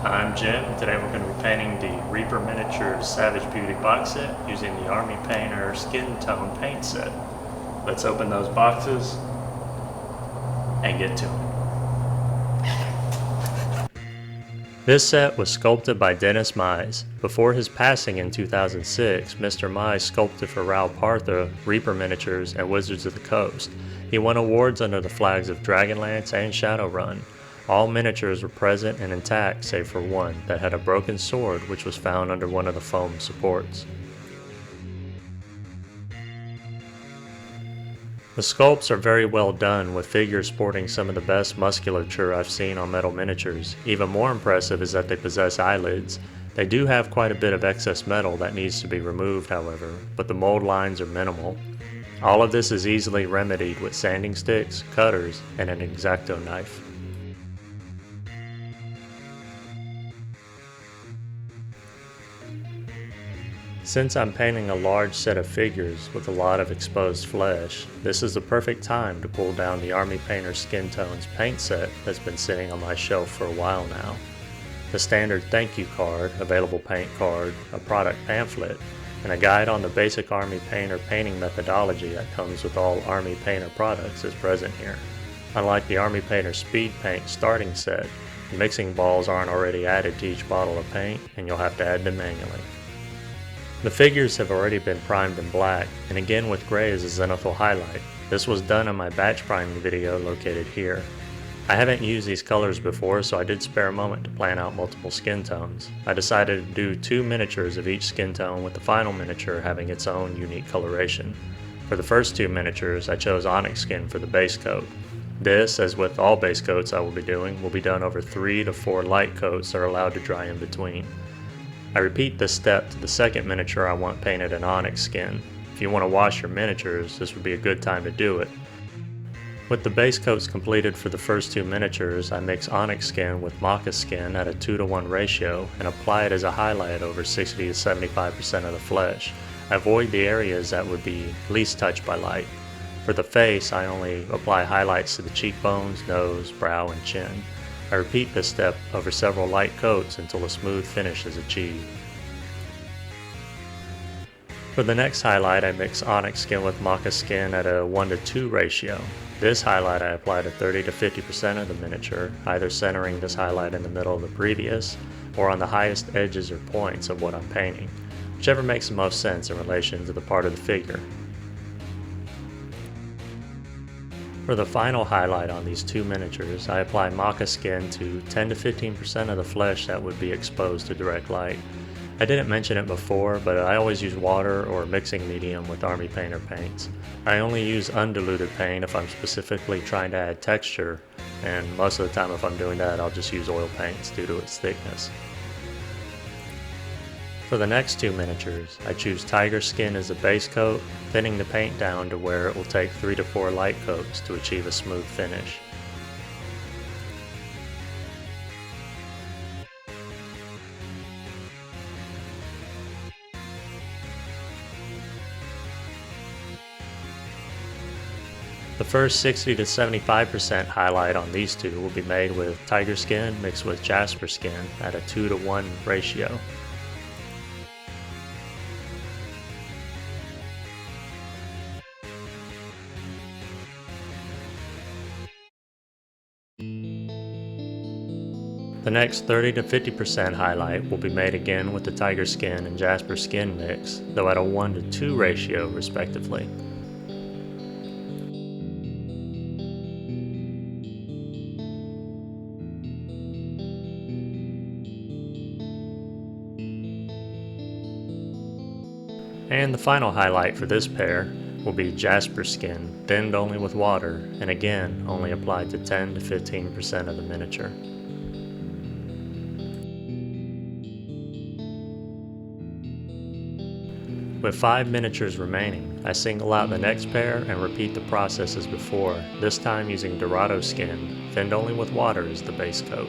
I'm Jim. Today we're going to be painting the Reaper Miniatures Savage Beauty box set using the Army Painter Skin Tone paint set. Let's open those boxes and get to it. This set was sculpted by Dennis Mize. Before his passing in 2006, Mr. Mize sculpted for Raoul Partha, Reaper Miniatures, and Wizards of the Coast. He won awards under the flags of Dragonlance and Shadowrun. All miniatures were present and intact save for one that had a broken sword which was found under one of the foam supports. The sculpts are very well done, with figures sporting some of the best musculature I've seen on metal miniatures. Even more impressive is that they possess eyelids. They do have quite a bit of excess metal that needs to be removed, however, but the mold lines are minimal. All of this is easily remedied with sanding sticks, cutters, and an X-Acto knife. Since I'm painting a large set of figures with a lot of exposed flesh, this is the perfect time to pull down the Army Painter Skin Tones paint set that's been sitting on my shelf for a while now. The standard thank you card, available paint card, a product pamphlet, and a guide on the basic Army Painter painting methodology that comes with all Army Painter products is present here. Unlike the Army Painter Speed Paint starting set, the mixing balls aren't already added to each bottle of paint, and you'll have to add them manually. The figures have already been primed in black, and again with gray as a zenithal highlight. This was done in my batch priming video located here. I haven't used these colors before, so I did spare a moment to plan out multiple skin tones. I decided to do 2 miniatures of each skin tone, with the final miniature having its own unique coloration. For the first 2 miniatures, I chose onyx skin for the base coat. This, as with all base coats I will be doing, will be done over 3 to 4 light coats that are allowed to dry in between. I repeat this step to the second miniature I want painted in onyx skin. If you want to wash your miniatures, this would be a good time to do it. With the base coats completed for the first 2 miniatures, I mix onyx skin with maca skin at a 2:1 ratio and apply it as a highlight over 60 to 75% of the flesh. I avoid the areas that would be least touched by light. For the face, I only apply highlights to the cheekbones, nose, brow, and chin. I repeat this step over several light coats until a smooth finish is achieved. For the next highlight, I mix onyx skin with maca skin at a 1:2 ratio. This highlight I apply to 30 to 50% of the miniature, either centering this highlight in the middle of the previous or on the highest edges or points of what I'm painting, whichever makes the most sense in relation to the part of the figure. For the final highlight on these 2 miniatures, I apply maca skin to 10 to 15% of the flesh that would be exposed to direct light. I didn't mention it before, but I always use water or a mixing medium with Army Painter paints. I only use undiluted paint if I'm specifically trying to add texture, and most of the time if I'm doing that I'll just use oil paints due to its thickness. For the next 2 miniatures, I choose tiger skin as a base coat, thinning the paint down to where it will take 3 to 4 light coats to achieve a smooth finish. The first 60 to 75% highlight on these 2 will be made with tiger skin mixed with jasper skin at a 2:1 ratio. The next 30 to 50% highlight will be made again with the tiger skin and jasper skin mix, though at a 1:2 ratio respectively. And the final highlight for this pair will be jasper skin, thinned only with water, and again only applied to 10 to 15% of the miniature. With 5 miniatures remaining, I single out the next pair and repeat the process as before, this time using dorado skin, thinned only with water as the base coat.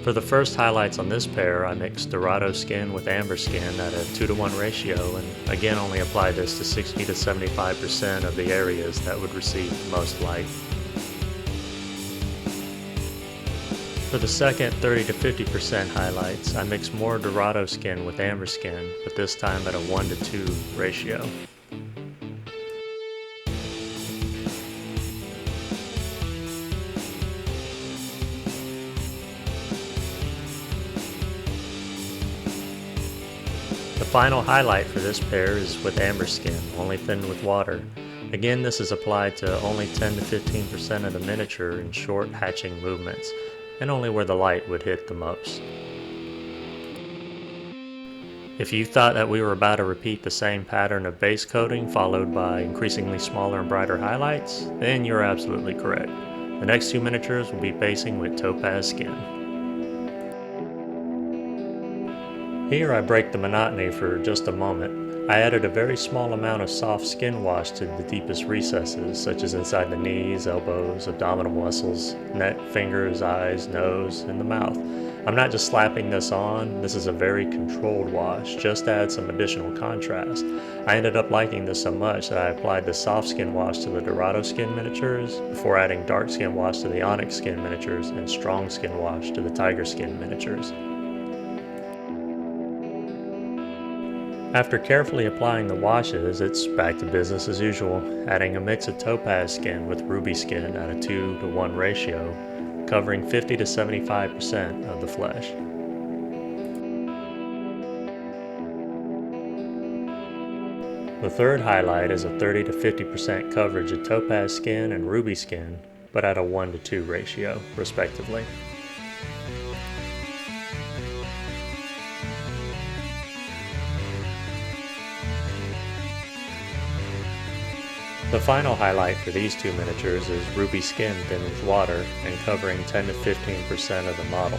For the first highlights on this pair, I mixed dorado skin with amber skin at a 2-to-1 ratio, and again only applied this to 60 to 75% of the areas that would receive the most light. For the second 30 to 50% highlights, I mixed more dorado skin with amber skin, but this time at a 1-to-2 ratio. The final highlight for this pair is with amber skin, only thinned with water. Again, this is applied to only 10 to 15% of the miniature in short hatching movements, and only where the light would hit the most. If you thought that we were about to repeat the same pattern of base coating followed by increasingly smaller and brighter highlights, then you're absolutely correct. The next two miniatures will be basing with topaz skin. Here I break the monotony for just a moment. I added a very small amount of soft skin wash to the deepest recesses, such as inside the knees, elbows, abdominal muscles, neck, fingers, eyes, nose, and the mouth. I'm not just slapping this on, this is a very controlled wash, just to add some additional contrast. I ended up liking this so much that I applied the soft skin wash to the dorado skin miniatures, before adding dark skin wash to the onyx skin miniatures and strong skin wash to the tiger skin miniatures. After carefully applying the washes, it's back to business as usual, adding a mix of topaz skin with ruby skin at a 2-to-1 ratio, covering 50 to 75% of the flesh. The third highlight is a 30 to 50% coverage of topaz skin and ruby skin, but at a 1-to-2 ratio, respectively. The final highlight for these two miniatures is ruby skin thinned with water and covering 10 to 15% of the model.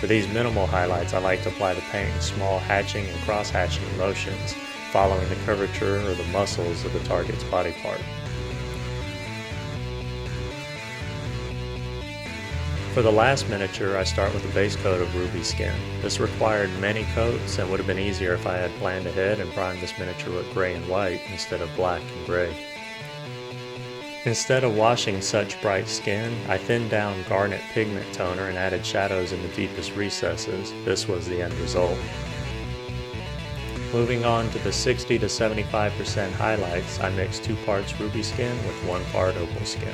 For these minimal highlights, I like to apply the paint in small hatching and cross-hatching motions, following the curvature or the muscles of the target's body part. For the last miniature, I start with a base coat of ruby skin. This required many coats and would have been easier if I had planned ahead and primed this miniature with gray and white instead of black and gray. Instead of washing such bright skin, I thinned down garnet pigment toner and added shadows in the deepest recesses. This was the end result. Moving on to the 60 to 75% highlights, I mixed 2 parts ruby skin with 1 part opal skin.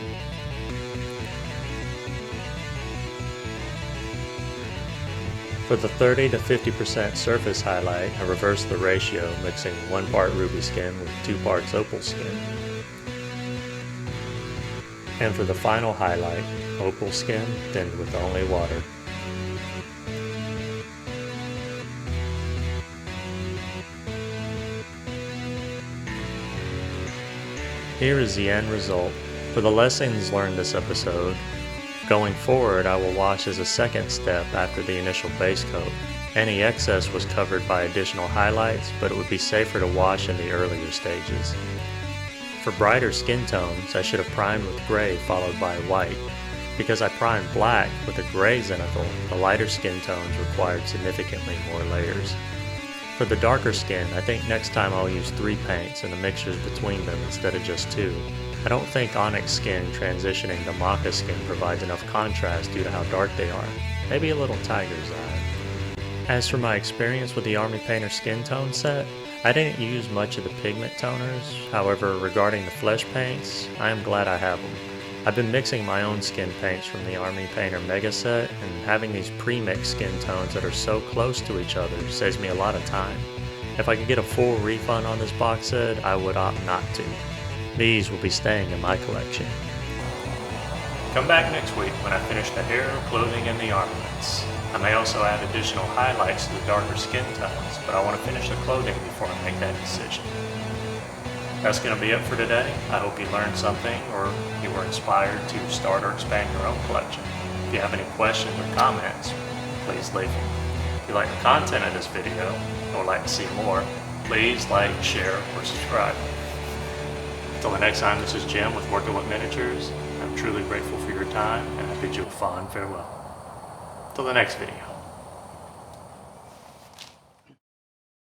For the 30 to 50% surface highlight, I reversed the ratio, mixing 1 part ruby skin with 2 parts opal skin. And for the final highlight, opal skin thinned with only water. Here is the end result. For the lessons learned this episode, going forward I will wash as a second step after the initial base coat. Any excess was covered by additional highlights, but it would be safer to wash in the earlier stages. For brighter skin tones, I should have primed with gray followed by white. Because I primed black with a gray zenithal, the lighter skin tones required significantly more layers. For the darker skin, I think next time I'll use 3 paints and the mixtures between them instead of just 2. I don't think onyx skin transitioning to maca skin provides enough contrast due to how dark they are. Maybe a little tiger's eye. As for my experience with the Army Painter skin tone set, I didn't use much of the pigment toners. However, regarding the flesh paints, I am glad I have them. I've been mixing my own skin paints from the Army Painter Mega Set, and having these pre-mixed skin tones that are so close to each other saves me a lot of time. If I could get a full refund on this box set, I would opt not to. These will be staying in my collection. Come back next week when I finish the hair, clothing, and the armaments. I may also add additional highlights to the darker skin tones, but I want to finish the clothing before I make that decision. That's going to be it for today. I hope you learned something or you were inspired to start or expand your own collection. If you have any questions or comments, please leave them. If you like the content of this video and would like to see more, please like, share, or subscribe. Until the next time, this is Jim with Working with Miniatures. I'm truly grateful for your time, and I bid you a fond farewell. Till the next video.